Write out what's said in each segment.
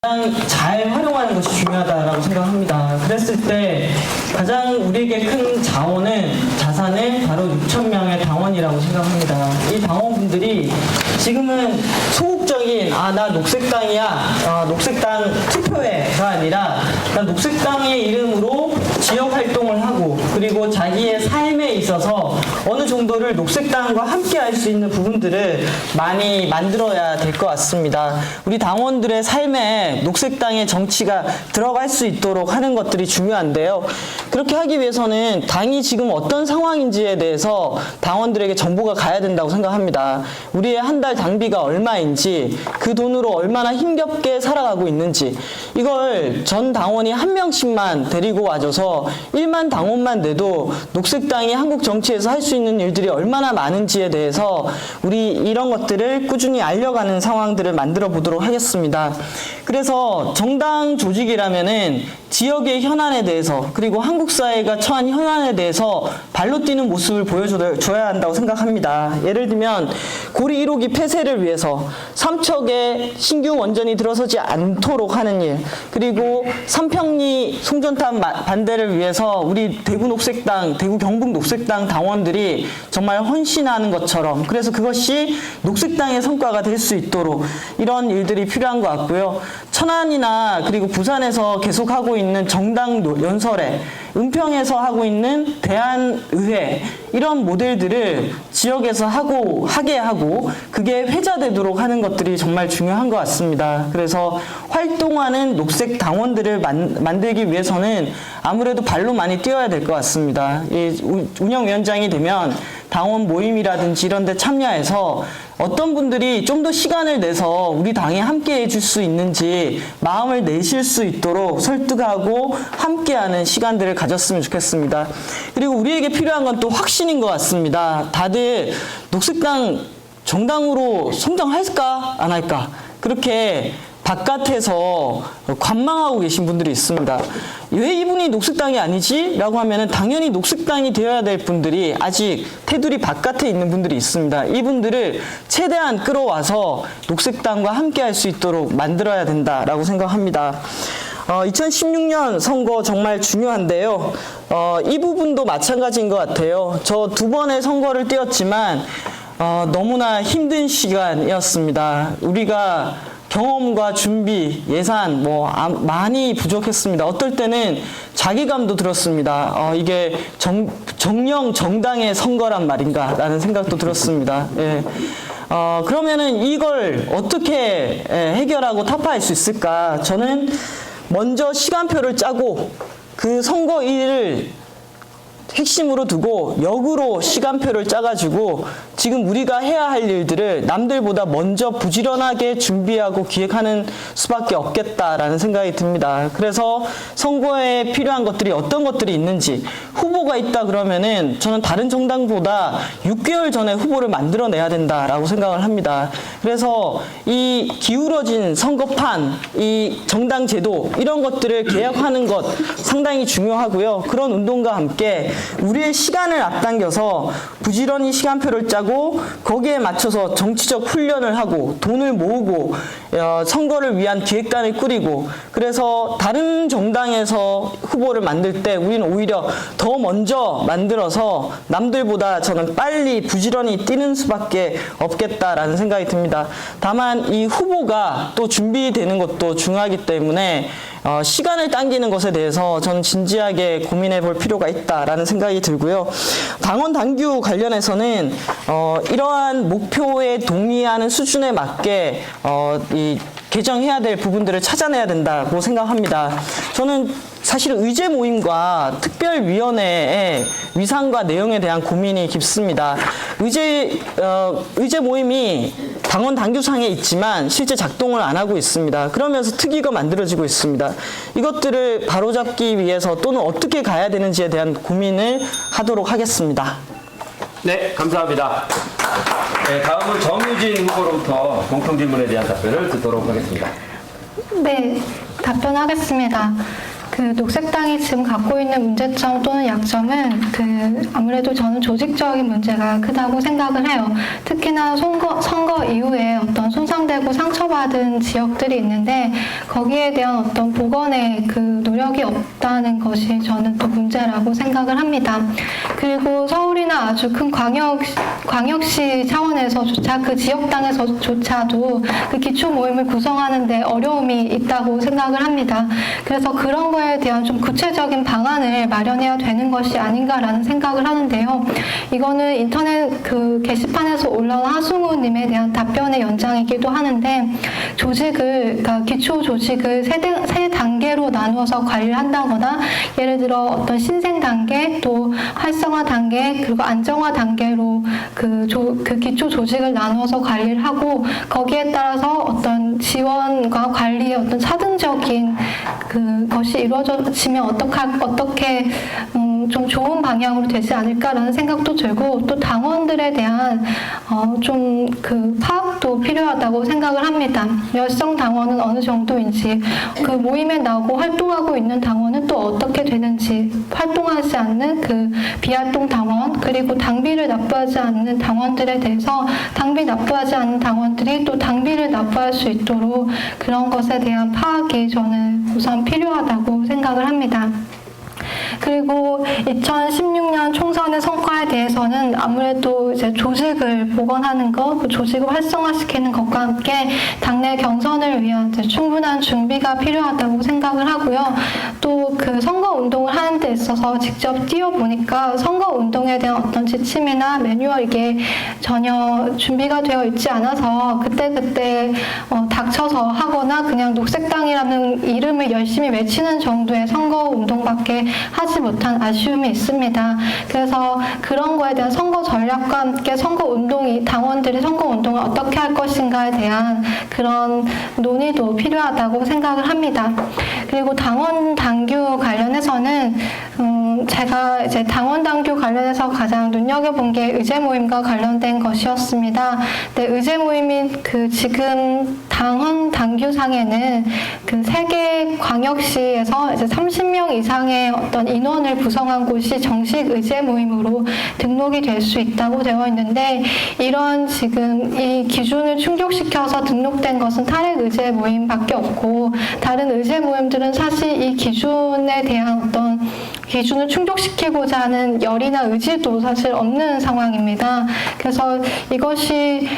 가장 잘 활용하는 것이 중요하다고 생각합니다. 그랬을 때 가장 우리에게 큰 자산은 바로 6,000명의 당원이라고 생각합니다. 이 당원분들이 지금은 소극적인 나 녹색당이야, 녹색당 투표해가 아니라 나 녹색당의 이름으로 지역 활동을 하고 그리고 자기의 삶에 있어서 어느 정도를 녹색당과 함께 할 수 있는 부분들을 많이 만들어야 될 것 같습니다. 우리 당원들의 삶에 녹색당의 정치가 들어갈 수 있도록 하는 것들이 중요한데요. 그렇게 하기 위해서는 당이 지금 어떤 상황인지에 대해서 당원들에게 정보가 가야 된다고 생각합니다. 우리의 한 달 당비가 얼마인지, 그 돈으로 얼마나 힘겹게 살아가고 있는지, 이걸 전 당원이 한 명씩만 데리고 와줘서 1만 당원만 내도 녹색당이 한국 정치에서 할 수 있는 일들이 얼마나 많은지에 대해서 우리 이런 것들을 꾸준히 알려가는 상황들을 만들어 보도록 하겠습니다. 그래서 정당 조직이라면은 지역의 현안에 대해서 그리고 한국 사회가 처한 현안에 대해서 발로 뛰는 모습을 보여줘야 한다고 생각합니다. 예를 들면 고리 1호기 폐쇄를 위해서 삼척에 신규 원전이 들어서지 않도록 하는 일, 그리고 삼평리 송전탑 반대를 위해서 우리 대구 녹색당, 대구 경북 녹색당 당원들이 정말 헌신하는 것처럼, 그래서 그것이 녹색당의 성과가 될 수 있도록 이런 일들이 필요한 것 같고요. 천안이나 그리고 부산에서 계속하고 있는 정당 연설회, 은평에서 하고 있는 대한의회, 이런 모델들을 지역에서 하게 하고 그게 회자되도록 하는 것들이 정말 중요한 것 같습니다. 그래서 활동하는 녹색 당원들을 만들기 위해서는 아무래도 발로 많이 뛰어야 될 것 같습니다. 운영위원장이 되면 당원 모임이라든지 이런 데 참여해서 어떤 분들이 좀 더 시간을 내서 우리 당에 함께 해줄 수 있는지 마음을 내실 수 있도록 설득하고 함께하는 시간들을 가졌으면 좋겠습니다. 그리고 우리에게 필요한 건 또 확신인 것 같습니다. 다들 녹색당 정당으로 성장할까 안 할까 그렇게 바깥에서 관망하고 계신 분들이 있습니다. 왜 이분이 녹색당이 아니지? 라고 하면은 당연히 녹색당이 되어야 될 분들이 아직 테두리 바깥에 있는 분들이 있습니다. 이분들을 최대한 끌어와서 녹색당과 함께 할 수 있도록 만들어야 된다라고 생각합니다. 2016년 선거 정말 중요한데요. 이 부분도 마찬가지인 것 같아요. 저 2번의 선거를 뛰었지만 너무나 힘든 시간이었습니다. 우리가 경험과 준비, 예산 많이 부족했습니다. 어떨 때는 자괴감도 들었습니다. 이게 정령 정당의 선거란 말인가 라는 생각도 들었습니다. 예. 그러면은 이걸 어떻게 해결하고 타파할 수 있을까? 저는 먼저 시간표를 짜고 그 선거일을 핵심으로 두고 역으로 시간표를 짜가지고 지금 우리가 해야 할 일들을 남들보다 먼저 부지런하게 준비하고 기획하는 수밖에 없겠다라는 생각이 듭니다. 그래서 선거에 필요한 것들이 어떤 것들이 있는지, 후보가 있다 그러면은 저는 다른 정당보다 6개월 전에 후보를 만들어내야 된다라고 생각을 합니다. 그래서 이 기울어진 선거판, 이 정당 제도, 이런 것들을 개혁하는 것 상당히 중요하고요. 그런 운동과 함께 우리의 시간을 앞당겨서 부지런히 시간표를 짜고 거기에 맞춰서 정치적 훈련을 하고 돈을 모으고 선거를 위한 기획단을 꾸리고, 그래서 다른 정당에서 후보를 만들 때 우리는 오히려 더 먼저 만들어서 남들보다 저는 빨리 부지런히 뛰는 수밖에 없겠다라는 생각이 듭니다. 다만 이 후보가 또 준비되는 것도 중요하기 때문에 시간을 당기는 것에 대해서 저는 진지하게 고민해 볼 필요가 있다라는 생각이 들고요. 당원 당규 관련해서는 이러한 목표에 동의하는 수준에 맞게 개정해야 될 부분들을 찾아내야 된다고 생각합니다. 저는 사실 의제 모임과 특별위원회의 위상과 내용에 대한 고민이 깊습니다. 의제 모임이 당원 당규상에 있지만 실제 작동을 안 하고 있습니다. 그러면서 특위가 만들어지고 있습니다. 이것들을 바로잡기 위해서 또는 어떻게 가야 되는지에 대한 고민을 하도록 하겠습니다. 네, 감사합니다. 네, 다음은 정유진 후보로부터 공통질문에 대한 답변을 듣도록 하겠습니다. 네, 답변하겠습니다. 그 녹색당이 지금 갖고 있는 문제점 또는 약점은 아무래도 저는 조직적인 문제가 크다고 생각을 해요. 특히나 선거 이후에 어떤 손상되고 상처받은 지역들이 있는데 거기에 대한 어떤 복원의 그 노력이 없다는 것이 저는 또 문제라고 생각을 합니다. 그리고 서울이나 아주 큰 광역시 차원에서조차 그 지역당에서조차도 그 기초 모임을 구성하는데 어려움이 있다고 생각을 합니다. 그래서 그런 거에 대한 좀 구체적인 방안을 마련해야 되는 것이 아닌가라는 생각을 하는데요. 이거는 인터넷 그 게시판에서 올라온 하승우님에 대한 답변의 연장이기도 하는데 그러니까 기초 조직을 세 단계로 나누어서 관리를 한다거나 예를 들어 어떤 신생 단계, 또 활성화 단계, 그리고 안정화 단계로 그 기초 조직을 나누어서 관리를 하고 거기에 따라서 어떤 지원과 관리의 어떤 차등적인 그것이 이루어지면 어떻게 좀 좋은 방향으로 되지 않을까라는 생각도 들고 또 당원들에 대한 좀 그 파악도 필요하다고 생각을 합니다. 열성 당원은 어느 정도인지 그 모임에 나오고 활동하고 있는 당원은 또 어떻게 되는지 활동하지 않는 그 비활동 당원 그리고 당비를 납부하지 않는 당원들에 대해서 당비 납부하지 않는 당원들이 또 당비를 납부할 수 있도록 그런 것에 대한 파악이 저는 우선 필요하다고 생각을 합니다. 그리고 2016년 총선의 성과에 대해서는 아무래도 이제 조직을 복원하는 것, 그 조직을 활성화시키는 것과 함께 당내 경선을 위한 이제 충분한 준비가 필요하다고 생각을 하고요. 또 그 선거 운동을 하는 데 있어서 직접 뛰어보니까 선거 운동에 대한 어떤 지침이나 매뉴얼 이게 전혀 준비가 되어 있지 않아서 그때 닥쳐서 하거나 그냥 녹색당이라는 이름을 열심히 외치는 정도의 선거 운동밖에 하지 못한 아쉬움이 있습니다. 그래서 그런 거에 대한 선거 전략과 함께 당원들이 선거 운동을 어떻게 할 것인가에 대한 그런 논의도 필요하다고 생각을 합니다. 그리고 당원 당규 관련해서는 제가 이제 당원 당규 관련해서 가장 눈여겨본 게 의제 모임과 관련된 것이었습니다. 근데 의제 모임이 지금 당원 당규상에는 그 3개 광역시에서 이제 30명 이상의 어떤 인원을 구성한 곳이 정식 의제 모임으로 등록이 될 수 있다고 되어 있는데 이런 지금 이 기준을 충족시켜서 등록된 것은 탈핵 의제 모임밖에 없고 다른 의제 모임들은 사실 이 기준에 대한 어떤 기준을 충족시키고자 하는 열이나 의지도 사실 없는 상황입니다. 그래서 이것이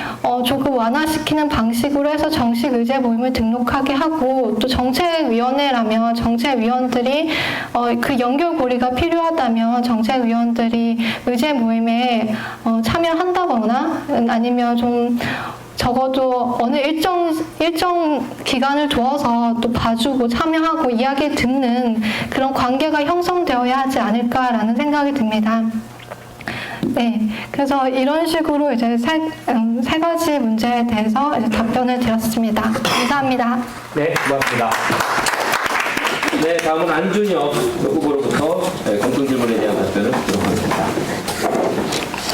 조금 완화시키는 방식으로 해서 정식 의제 모임을 등록하게 하고 또 정책위원회라면 정책위원들이 그 연결고리가 필요하다면 정책위원들이 의제 모임에 참여한다거나 아니면 좀 적어도 어느 일정 기간을 두어서 또 봐주고 참여하고 이야기 듣는 그런 관계가 형성되어야 하지 않을까라는 생각이 듭니다. 네, 그래서 이런 식으로 이제 세 가지 문제에 대해서 이제 답변을 드렸습니다. 감사합니다. 네, 고맙습니다. 네, 다음은 안준혁 후보로부터 공통질문에 대한 답변을 듣도록 하겠습니다.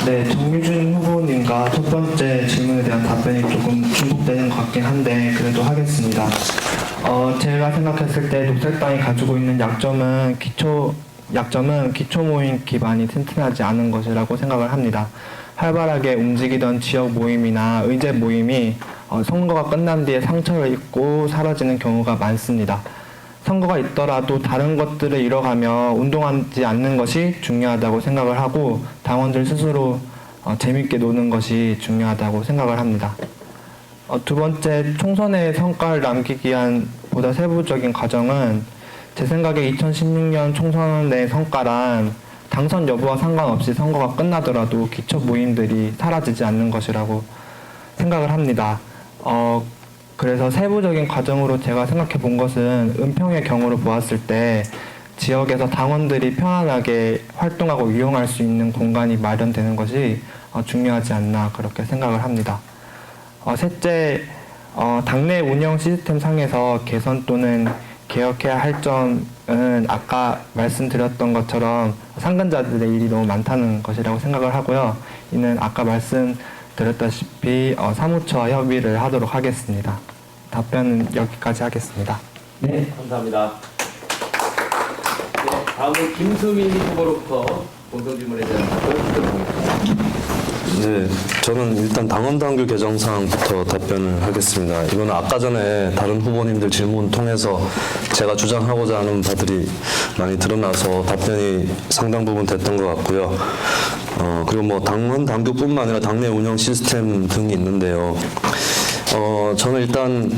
네, 정유준 후보님과 첫 번째 질문에 대한 답변이 조금 중복되는 것 같긴 한데 그래도 하겠습니다. 제가 생각했을 때 녹색당이 가지고 있는 약점은 기초 모임 기반이 튼튼하지 않은 것이라고 생각을 합니다. 활발하게 움직이던 지역 모임이나 의제 모임이 선거가 끝난 뒤에 상처를 입고 사라지는 경우가 많습니다. 선거가 있더라도 다른 것들을 잃어가며 운동하지 않는 것이 중요하다고 생각을 하고 당원들 스스로 재밌게 노는 것이 중요하다고 생각을 합니다. 두 번째, 총선의 성과를 남기기 위한 보다 세부적인 과정은 제 생각에 2016년 총선의 성과란 당선 여부와 상관없이 선거가 끝나더라도 기초 모임들이 사라지지 않는 것이라고 생각을 합니다. 그래서 세부적인 과정으로 제가 생각해 본 것은 은평의 경우로 보았을 때 지역에서 당원들이 편안하게 활동하고 이용할 수 있는 공간이 마련되는 것이 중요하지 않나 그렇게 생각을 합니다. 셋째, 당내 운영 시스템 상에서 개선 또는 개혁해야 할 점은 아까 말씀드렸던 것처럼 상근자들의 일이 너무 많다는 것이라고 생각을 하고요. 이는 아까 말씀드렸다시피 사무처와 협의를 하도록 하겠습니다. 답변은 여기까지 하겠습니다. 네, 감사합니다. 다음은 김수민 후보로부터 공동질문에 대한 답변을 듣도록 하겠습니다. 네, 저는 일단 당헌당규 개정사항부터 답변을 하겠습니다. 이거는 아까 전에 다른 후보님들 질문 통해서 제가 주장하고자 하는 바들이 많이 드러나서 답변이 상당 부분 됐던 것 같고요. 그리고 뭐 당헌당규뿐만 아니라 당내 운영 시스템 등이 있는데요. 저는 일단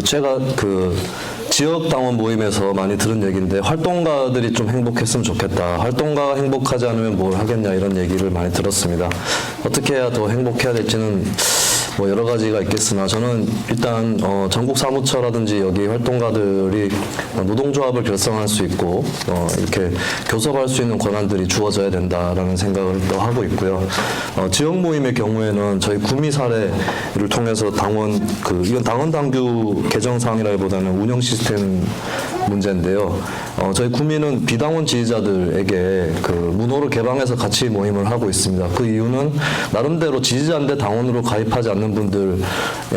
제가 지역 당원 모임에서 많이 들은 얘기인데 활동가들이 좀 행복했으면 좋겠다. 활동가가 행복하지 않으면 뭘 하겠냐 이런 얘기를 많이 들었습니다. 어떻게 해야 더 행복해야 될지는 뭐 여러 가지가 있겠으나 저는 일단 전국 사무처라든지 여기 활동가들이 노동조합을 결성할 수 있고 이렇게 교섭할 수 있는 권한들이 주어져야 된다라는 생각을 또 하고 있고요. 지역 모임의 경우에는 저희 구미 사례를 통해서 이건 당원 당규 개정 사항이라기보다는 운영 시스템 문제인데요. 저희 구미는 비당원 지지자들에게 문호를 개방해서 같이 모임을 하고 있습니다. 그 이유는 나름대로 지지자인데 당원으로 가입하지 않는 분들의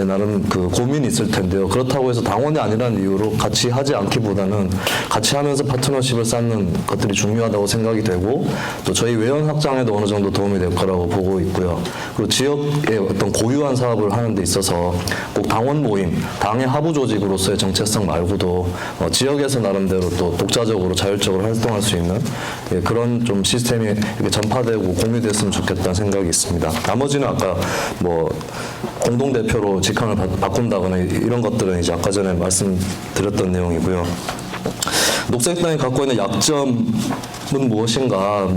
나름 고민이 있을 텐데요. 그렇다고 해서 당원이 아니라는 이유로 같이 하지 않기보다는 같이 하면서 파트너십을 쌓는 것들이 중요하다고 생각이 되고 또 저희 외연 확장에도 어느 정도 도움이 될 거라고 보고 있고요. 그리고 지역의 어떤 고유한 사업을 하는 데 있어서 꼭 당원 모임, 당의 하부 조직으로서의 정체성 말고도 지역에서 나름대로 또 독자적으로 자율적으로 활동할 수 있는 그런 좀 시스템이 이렇게 전파되고 공유됐으면 좋겠다는 생각이 있습니다. 나머지는 아까 뭐 공동대표로 직함을 바꾼다거나 이런 것들은 이제 아까 전에 말씀드렸던 내용이고요. 녹색당이 갖고 있는 약점은 무엇인가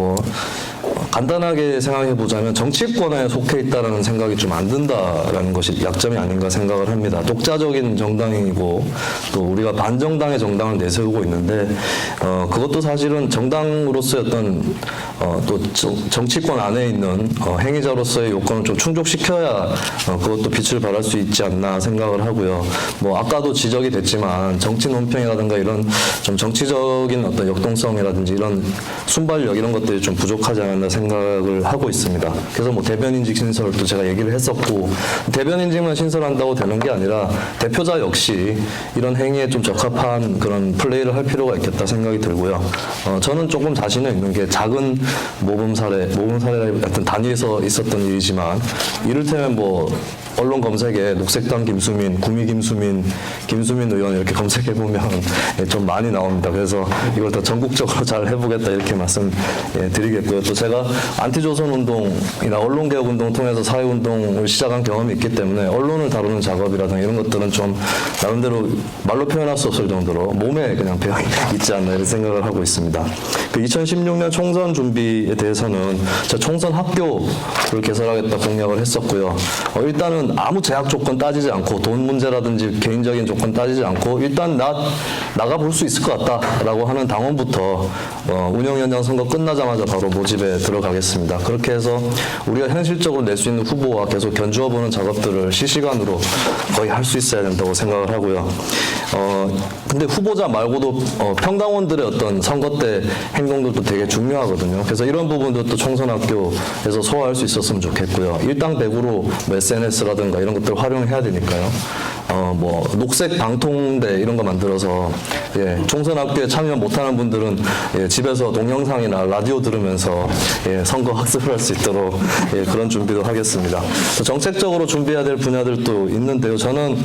간단하게 생각해 보자면 정치권에 속해 있다라는 생각이 좀 안 든다라는 것이 약점이 아닌가 생각을 합니다. 독자적인 정당이고 또 우리가 반정당의 정당을 내세우고 있는데 그것도 사실은 정당으로서의 어떤 또 정치권 안에 있는 행위자로서의 요건을 좀 충족시켜야 그것도 빛을 발할 수 있지 않나 생각을 하고요. 뭐 아까도 지적이 됐지만 정치 논평이라든가 이런 좀 정치적인 어떤 역동성이라든지 이런 순발력 이런 것들이 좀 부족하지 않았나 생각을 하고 있습니다. 그래서 뭐 대변인직 신설도 제가 얘기를 했었고 대변인직만 신설한다고 되는 게 아니라 대표자 역시 이런 행위에 좀 적합한 그런 플레이를 할 필요가 있겠다 생각이 들고요. 저는 조금 자신이 있는 게 작은 모범 사례가 어떤 단위에서 있었던 일이지만 이를테면 뭐 언론 검색에 녹색당 김수민, 구미 김수민 의원 이렇게 검색해보면 좀 많이 나옵니다. 그래서 이걸 더 전국적으로 잘 해보겠다 이렇게 말씀드리겠고요. 또 제가 안티조선 운동이나 언론개혁 운동 통해서 사회운동을 시작한 경험이 있기 때문에 언론을 다루는 작업이라든가 이런 것들은 좀 나름대로 말로 표현할 수 없을 정도로 몸에 그냥 배어 있지 않나 이런 생각을 하고 있습니다. 2016년 총선 준비에 대해서는 제가 총선 학교를 개설하겠다 공약을 했었고요. 일단은 아무 제약 조건 따지지 않고 돈 문제라든지 개인적인 조건 따지지 않고 일단 나가 볼 수 있을 것 같다라고 하는 당원부터 운영위원장 선거 끝나자마자 바로 모집에 들어가겠습니다. 그렇게 해서 우리가 현실적으로 낼 수 있는 후보와 계속 견주어보는 작업들을 실시간으로 거의 할 수 있어야 된다고 생각을 하고요. 근데 후보자 말고도 평당원들의 어떤 선거 때 행동들도 되게 중요하거든요. 그래서 이런 부분도 총선학교에서 소화할 수 있었으면 좋겠고요. 일당백으로 SNS라든가 이런 것들을 활용해야 되니까요. 뭐 녹색 방통대 이런 거 만들어서 총선학교에 참여 못하는 분들은 집에서 동영상이나 라디오 들으면서 선거 학습을 할 수 있도록 그런 준비도 하겠습니다. 정책적으로 준비해야 될 분야들도 있는데요. 저는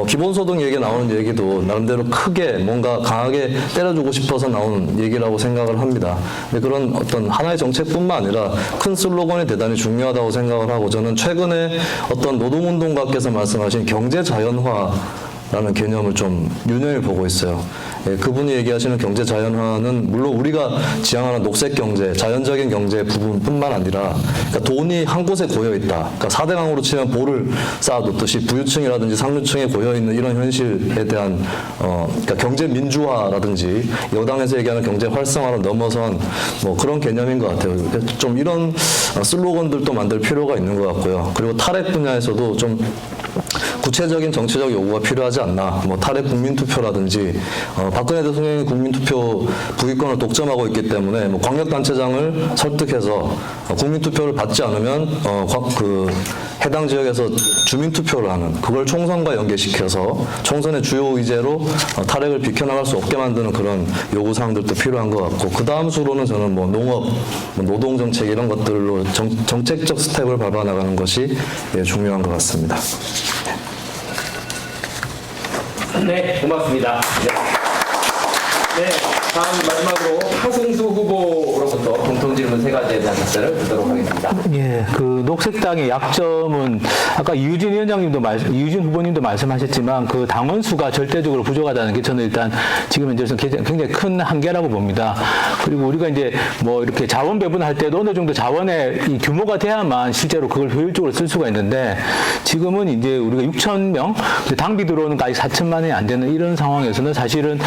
기본소득 얘기 나오는 얘기도 나름대로 크게 뭔가 강하게 때려주고 싶어서 나오는 얘기라고 생각을 합니다. 근데 그런 어떤 하나의 정책뿐만 아니라 큰 슬로건이 대단히 중요하다고 생각을 하고 저는 최근에 어떤 노동운동가께서 말씀하신 경제자연화라는 개념을 좀 유념해 보고 있어요. 그분이 얘기하시는 경제자연화는 물론 우리가 지향하는 녹색 경제, 자연적인 경제 부분뿐만 아니라 그러니까 돈이 한 곳에 고여있다. 그러니까 4대 강으로 치면 볼을 쌓아뒀듯이 부유층이라든지 상류층에 고여있는 이런 현실에 대한 그러니까 경제 민주화라든지 여당에서 얘기하는 경제 활성화를 넘어선 뭐 그런 개념인 것 같아요. 좀 이런 슬로건들도 만들 필요가 있는 것 같고요. 그리고 탈핵 분야에서도 좀 구체적인 정치적 요구가 필요하지 않나. 뭐 탈핵 국민투표라든지 박근혜 대통령이 국민투표 부기권을 독점하고 있기 때문에 뭐 광역단체장을 설득해서 국민투표를 받지 않으면 해당 해당 지역에서 주민투표를 하는 그걸 총선과 연계시켜서 총선의 주요 의제로 탈핵을 비켜나갈 수 없게 만드는 그런 요구사항들도 필요한 것 같고 그 다음 수로는 저는 뭐 농업, 뭐 노동정책 이런 것들로 정책적 스텝을 밟아나가는 것이 중요한 것 같습니다. 네, 고맙습니다. 네, 다음 마지막으로 하승수 후보로부터 공통질문 3가지에 대한 답변을 듣도록 하겠습니다. 예, 그 녹색당의 약점은 아까 이유진 후보님도 말씀하셨지만 그 당원 수가 절대적으로 부족하다는 게 저는 일단 지금 현재로서는 굉장히 큰 한계라고 봅니다. 그리고 우리가 이제 뭐 이렇게 자원 배분할 때도 어느 정도 자원의 이 규모가 돼야만 실제로 그걸 효율적으로 쓸 수가 있는데 지금은 이제 우리가 6,000명, 당비 들어오는 거 아직 4천만이 안 되는 이런 상황에서는 사실은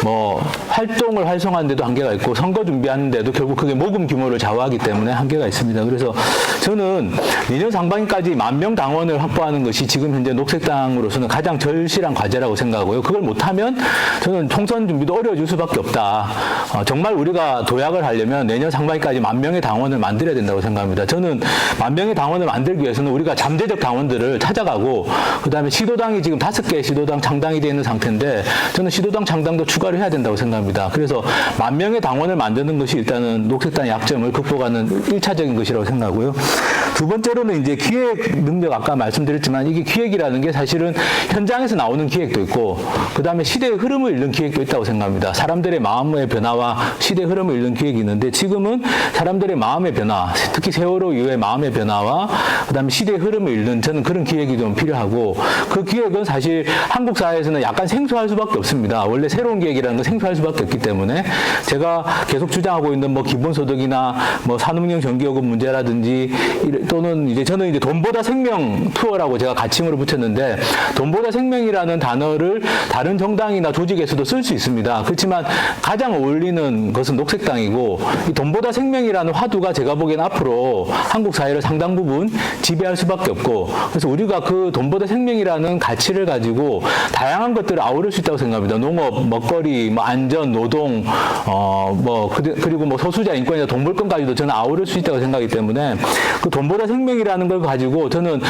뭐 활동을 활성화하는데도 한계가 있고 선거 준비하는데도 결국 그게 모금 규모를 좌우하기 때문에 한계가 있습니다. 그래서 저는 내년 상반기까지 10,000명 당원을 확보하는 것이 지금 현재 녹색당으로서는 가장 절실한 과제라고 생각하고요. 그걸 못하면 저는 총선 준비도 어려워질 수밖에 없다. 정말 우리가 도약을 하려면 내년 상반기까지 10,000명의 당원을 만들어야 된다고 생각합니다. 저는 10,000명의 당원을 만들기 위해서는 우리가 잠재적 당원들을 찾아가고 그다음에 시도당이 지금 5개의 시도당 창당이 되어 있는 상태인데 저는 시도당 창당도 추가를 해야 된다고 생각합니다. 그래서 10,000명의 당원을 만드는 것이 일단은 녹색당의 약점을 극복하는 1차적인 것이라고 생각하고요. 두 번째로는 이제 기획 능력 아까 말씀드렸지만 이게 기획이라는 게 사실은 현장에서 나오는 기획도 있고 그다음에 시대의 흐름을 읽는 기획도 있다고 생각합니다. 사람들의 마음의 변화와 시대의 흐름을 읽는 기획이 있는데 지금은 사람들의 마음의 변화, 특히 세월호 이후의 마음의 변화와 그다음에 시대의 흐름을 읽는 저는 그런 기획이 좀 필요하고 그 기획은 사실 한국 사회에서는 약간 생소할 수밖에 없습니다. 원래 새로운 기획이라는 건 생소할 수밖에 없기 때문에 제가 계속 주장하고 있는 뭐 기본소득이나 뭐 산업용 전기요금 문제라든지 또는 이제 저는 이제 돈보다 생명 투어라고 제가 가칭으로 붙였는데 돈보다 생명이라는 단어를 다른 정당이나 조직에서도 쓸 수 있습니다. 그렇지만 가장 어울리는 것은 녹색당이고 이 돈보다 생명이라는 화두가 제가 보기엔 앞으로 한국 사회를 상당 부분 지배할 수밖에 없고 그래서 우리가 그 돈보다 생명이라는 가치를 가지고 다양한 것들을 아우를 수 있다고 생각합니다. 농업, 먹거리, 뭐 안전, 노동, 그리고 뭐 소수자 인권이나 동물권까지도 저는 아우를 수 있다고 생각하기 때문에 그 돈보다 생명이라는 걸 가지고 저는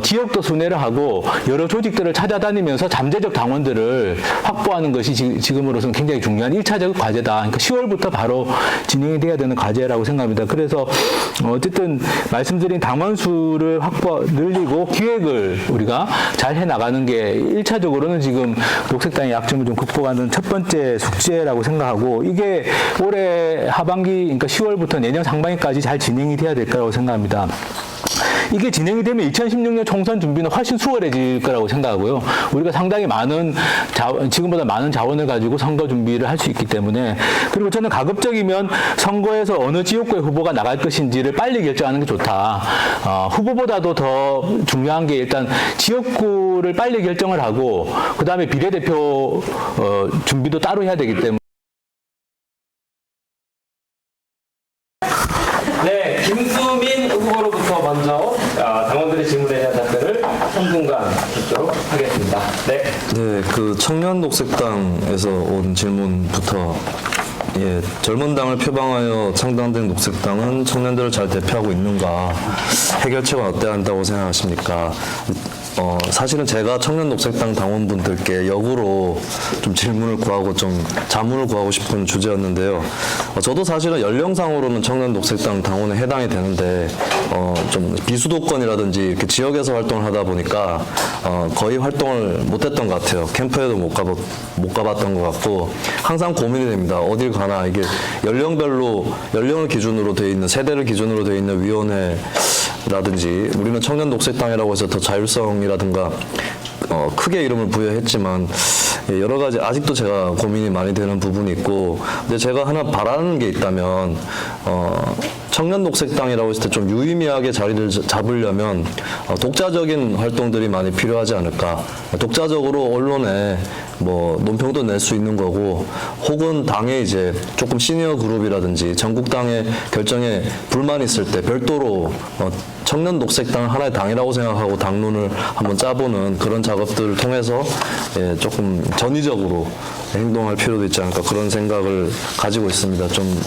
지역도 순회를 하고 여러 조직들을 찾아다니면서 잠재적 당원들을 확보하는 것이 지금으로서는 굉장히 중요한 1차적 과제다. 그러니까 10월부터 바로 진행이 돼야 되는 과제라고 생각합니다. 그래서 어쨌든 말씀드린 당원 수를 늘리고 기획을 우리가 잘 해나가는 게 1차적으로는 지금 녹색당의 약점을 좀 극복하는 첫 번째 숙제라고 생각하고 이게 올해 하반기 그러니까 10월부터 내년 상반기까지 잘 진행이 돼야 될 거라고 생각합니다. 이게 진행이 되면 2016년 총선 준비는 훨씬 수월해질 거라고 생각하고요. 우리가 상당히 지금보다 많은 자원을 가지고 선거 준비를 할 수 있기 때문에 그리고 저는 가급적이면 선거에서 어느 지역구의 후보가 나갈 것인지를 빨리 결정하는 게 좋다. 후보보다도 더 중요한 게 일단 지역구를 빨리 결정을 하고 그 다음에 비례대표 준비도 따로 해야 되기 때문에 네, 김수민 후보로부터 먼저 당원들의 질문에 대한 답변을 3분간 듣도록 하겠습니다. 네. 네, 그 청년 녹색당에서 온 질문부터 젊은 당을 표방하여 창당된 녹색당은 청년들을 잘 대표하고 있는가? 해결책은 어때야 한다고 생각하십니까? 사실은 제가 청년 녹색당 당원분들께 역으로 좀 질문을 구하고 좀 자문을 구하고 싶은 주제였는데요. 저도 사실은 연령상으로는 청년 녹색당 당원에 해당이 되는데 좀 비수도권이라든지 이렇게 지역에서 활동을 하다 보니까 거의 활동을 못했던 것 같아요. 캠프에도 못 가봤던 것 같고 항상 고민이 됩니다. 어딜 가나 이게 연령을 기준으로 돼 있는 세대를 기준으로 돼 있는 위원회라든지 우리는 청년 녹색당이라고 해서 더 자율성이라든가 크게 이름을 부여했지만 여러 가지 아직도 제가 고민이 많이 되는 부분이 있고 근데 제가 하나 바라는 게 있다면 청년 녹색당이라고 했을 때 좀 유의미하게 자리를 잡으려면 독자적인 활동들이 많이 필요하지 않을까. 독자적으로 언론에 뭐 논평도 낼 수 있는 거고 혹은 당에 이제 조금 시니어 그룹이라든지 전국당의 결정에 불만이 있을 때 별도로 청년 녹색당을 하나의 당이라고 생각하고 당론을 한번 짜보는 그런 작업들을 통해서 조금 전위적으로 행동할 필요도 있지 않을까 그런 생각을 가지고 있습니다. 좀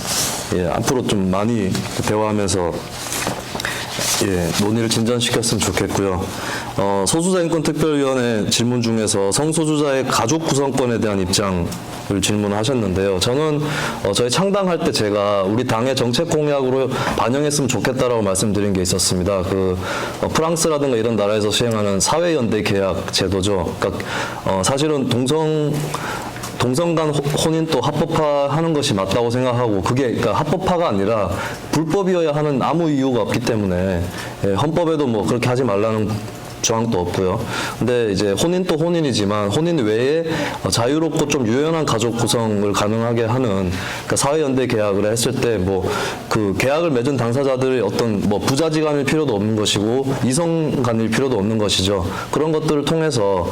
앞으로 좀 많이 대화하면서 논의를 진전시켰으면 좋겠고요. 소수자인권특별위원회 질문 중에서 성소수자의 가족 구성권에 대한 입장을 질문하셨는데요. 저는 저희 창당할 때 제가 우리 당의 정책 공약으로 반영했으면 좋겠다라고 말씀드린 게 있었습니다. 프랑스라든가 이런 나라에서 시행하는 사회연대 계약 제도죠. 그러니까 사실은 동성 간 혼인도 합법화하는 것이 맞다고 생각하고 그게 그러니까 합법화가 아니라 불법이어야 하는 아무 이유가 없기 때문에 헌법에도 뭐 그렇게 하지 말라는 조항도 없고요. 근데 이제 혼인도 혼인이지만 혼인 외에 자유롭고 좀 유연한 가족 구성을 가능하게 하는 그러니까 사회연대 계약을 했을 때 뭐 그 계약을 맺은 당사자들의 어떤 뭐 부자지간일 필요도 없는 것이고 이성간일 필요도 없는 것이죠. 그런 것들을 통해서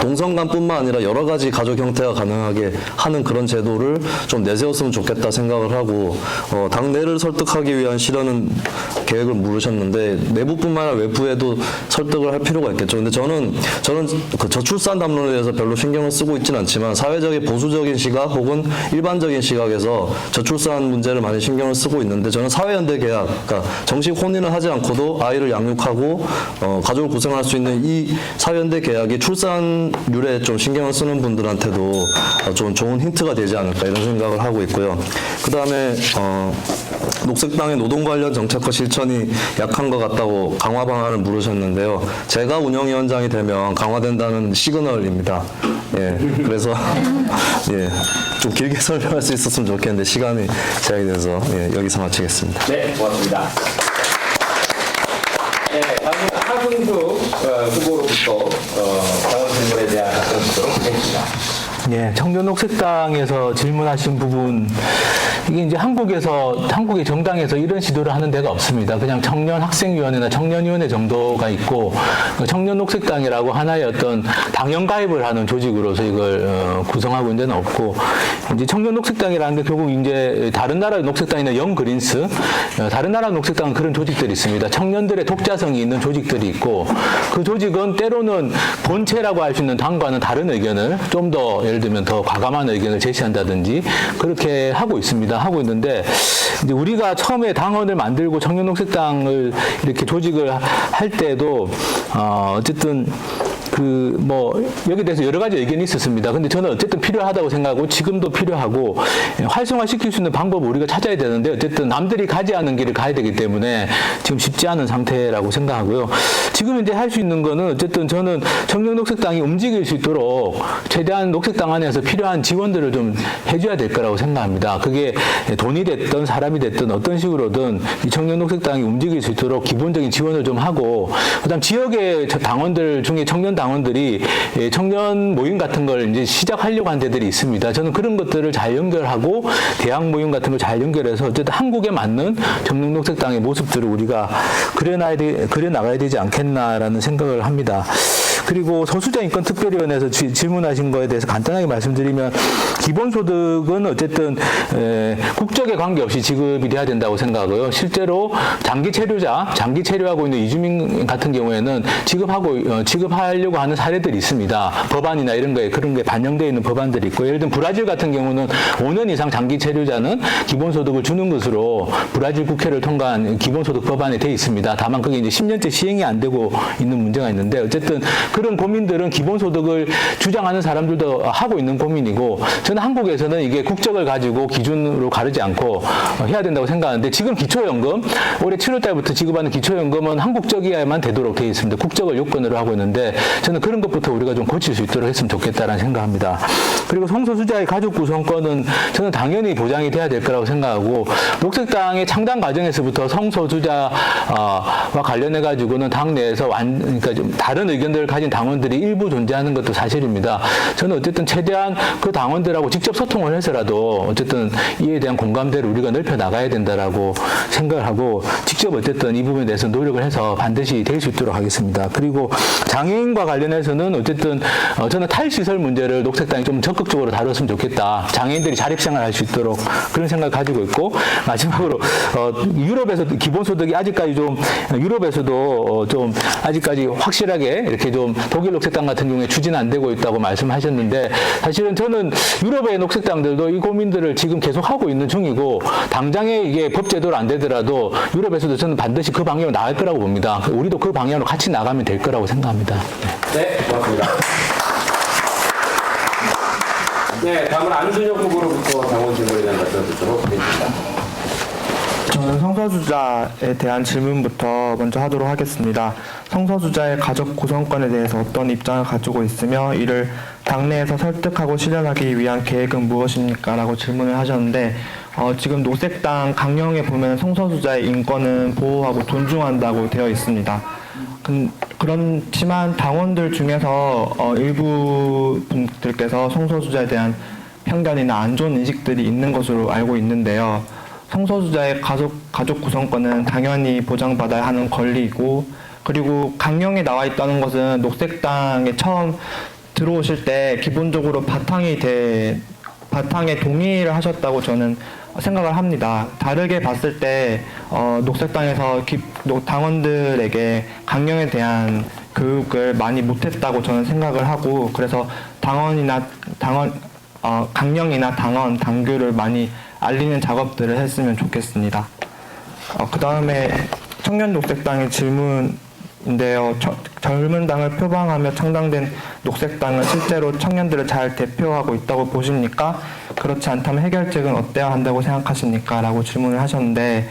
동성간뿐만 아니라 여러 가지 가족 형태가 가능하게 하는 그런 제도를 좀 내세웠으면 좋겠다 생각을 하고 당내를 설득하기 위한 실현은 계획을 물으셨는데 내부뿐만 아니라 외부에도 설득을 할 필요가 있겠죠. 근데 저는 그 저출산 담론에 대해서 별로 신경을 쓰고 있지는 않지만 사회적인 보수적인 시각 혹은 일반적인 시각에서 저출산 문제를 많이 신경을 쓰고 있는데 저는 사회연대 계약, 그러니까 정식 혼인을 하지 않고도 아이를 양육하고 가족을 구성할 수 있는 이 사회연대 계약이 출산율에 좀 신경을 쓰는 분들한테도 좀 좋은 힌트가 되지 않을까 이런 생각을 하고 있고요. 그 다음에 녹색당의 노동 관련 정책과 실천이 약한 것 같다고 강화 방안을 물으셨는데요. 제가 운영위원장이 되면 강화된다는 시그널입니다. 그래서 좀 길게 설명할 수 있었으면 좋겠는데 시간이 제약이 돼서 여기서 마치겠습니다. 네, 고맙습니다. 네, 다음은 하승수 후보로부터 당원 질문에 대한 답변 듣도록 하겠습니다. 청년녹색당에서 질문하신 부분, 이게 이제 한국의 정당에서 이런 시도를 하는 데가 없습니다. 그냥 청년학생위원회나 청년위원회 정도가 있고, 청년녹색당이라고 하나의 어떤 당연 가입을 하는 조직으로서 이걸 구성하고 있는 데는 없고, 이제 청년녹색당이라는 게 결국 이제 다른 나라의 녹색당이나 영그린스, 다른 나라 녹색당은 그런 조직들이 있습니다. 청년들의 독자성이 있는 조직들이 있고, 그 조직은 때로는 본체라고 할 수 있는 당과는 다른 의견을 좀 더 예를 들면 더 과감한 의견을 제시한다든지 그렇게 하고 있습니다. 하고 있는데 이제 우리가 처음에 당원을 만들고 청년녹색당을 이렇게 조직을 할 때도 어쨌든 여기에 대해서 여러 가지 의견이 있었습니다. 근데 저는 어쨌든 필요하다고 생각하고 지금도 필요하고 활성화시킬 수 있는 방법을 우리가 찾아야 되는데 어쨌든 남들이 가지 않은 길을 가야 되기 때문에 지금 쉽지 않은 상태라고 생각하고요. 지금 이제 할 수 있는 거는 어쨌든 저는 청년녹색당이 움직일 수 있도록 최대한 녹색당 안에서 필요한 지원들을 좀 해줘야 될 거라고 생각합니다. 그게 돈이 됐든 사람이 됐든 어떤 식으로든 이 청년녹색당이 움직일 수 있도록 기본적인 지원을 좀 하고 그다음 지역의 당원들 중에 청년 당원들이 청년 모임 같은 걸 이제 시작하려고 하는 데들이 있습니다. 저는 그런 것들을 잘 연결하고 대학 모임 같은 걸 잘 연결해서 어쨌든 한국에 맞는 청년녹색당의 모습들을 우리가 그려나가야 되지 않겠나라는 생각을 합니다. 그리고 소수자인권특별위원회에서 질문하신 거에 대해서 간단하게 말씀드리면 기본소득은 어쨌든 국적에 관계없이 지급이 돼야 된다고 생각하고요. 실제로 장기 체류하고 있는 이주민 같은 경우에는 지급하려고 하는 사례들이 있습니다. 법안이나 이런 거에 그런 게 반영되어 있는 법안들이 있고 예를 들면 브라질 같은 경우는 5년 이상 장기 체류자는 기본소득을 주는 것으로 브라질 국회를 통과한 기본소득 법안에 되어 있습니다. 다만 그게 이제 10년째 시행이 안 되고 있는 문제가 있는데 어쨌든 그런 고민들은 기본소득을 주장하는 사람들도 하고 있는 고민이고 저는 한국에서는 이게 국적을 가지고 기준으로 가르지 않고 해야 된다고 생각하는데 지금 기초연금 올해 7월 달부터 지급하는 기초연금은 한국적이어야만 되도록 되어 있습니다. 국적을 요건으로 하고 있는데 저는 그런 것부터 우리가 좀 고칠 수 있도록 했으면 좋겠다라는 생각합니다. 그리고 성소수자의 가족 구성권은 저는 당연히 보장이 돼야 될 거라고 생각하고 녹색당의 창당 과정에서부터 성소수자와 관련해 가지고는 당 내에서 그러니까 좀 다른 의견들을 가진 당원들이 일부 존재하는 것도 사실입니다. 저는 어쨌든 최대한 그 당원들하고 직접 소통을 해서라도 어쨌든 이에 대한 공감대를 우리가 넓혀 나가야 된다라고 생각을 하고 직접 어쨌든 이 부분에 대해서 노력을 해서 반드시 될 수 있도록 하겠습니다. 그리고 장애인과 관련해서는 어쨌든 저는 탈시설 문제를 녹색당이 좀 적극적으로 다뤘으면 좋겠다. 장애인들이 자립생활할 수 있도록 그런 생각을 가지고 있고 마지막으로 유럽에서 기본소득이 아직까지 좀 유럽에서도 좀 아직까지 확실하게 이렇게 좀 지금 독일 녹색당 같은 경우에 추진 안 되고 있다고 말씀하셨는데 사실은 저는 유럽의 녹색당들도 이 고민들을 지금 계속 하고 있는 중이고 당장에 이게 법 제도로 안 되더라도 유럽에서도 저는 반드시 그 방향으로 나갈 거라고 봅니다. 우리도 그 방향으로 같이 나가면 될 거라고 생각합니다. 네, 고맙습니다. 네, 다음은 안준혁 후보로부터 당원 질문에 대한 답변 듣도록 하겠습니다. 저는 성소수자에 대한 질문부터 먼저 하도록 하겠습니다. 성소수자의 가족 구성권에 대해서 어떤 입장을 가지고 있으며 이를 당내에서 설득하고 실현하기 위한 계획은 무엇입니까? 라고 질문을 하셨는데 지금 녹색당 강령에 보면 성소수자의 인권은 보호하고 존중한다고 되어 있습니다. 그렇지만 당원들 중에서 일부 분들께서 성소수자에 대한 편견이나 안 좋은 인식들이 있는 것으로 알고 있는데요. 성소수자의 가족 구성권은 당연히 보장받아야 하는 권리이고, 그리고 강령에 나와 있다는 것은 녹색당에 처음 들어오실 때 기본적으로 바탕에 동의를 하셨다고 저는 생각을 합니다. 다르게 봤을 때 녹색당에서 당원들에게 강령에 대한 교육을 많이 못했다고 저는 생각을 하고, 그래서 강령이나 당원, 당규를 많이 알리는 작업들을 했으면 좋겠습니다. 그 다음에 청년 녹색당의 질문인데요. 젊은 당을 표방하며 창당된 녹색당은 실제로 청년들을 잘 대표하고 있다고 보십니까? 그렇지 않다면 해결책은 어때야 한다고 생각하십니까? 라고 질문을 하셨는데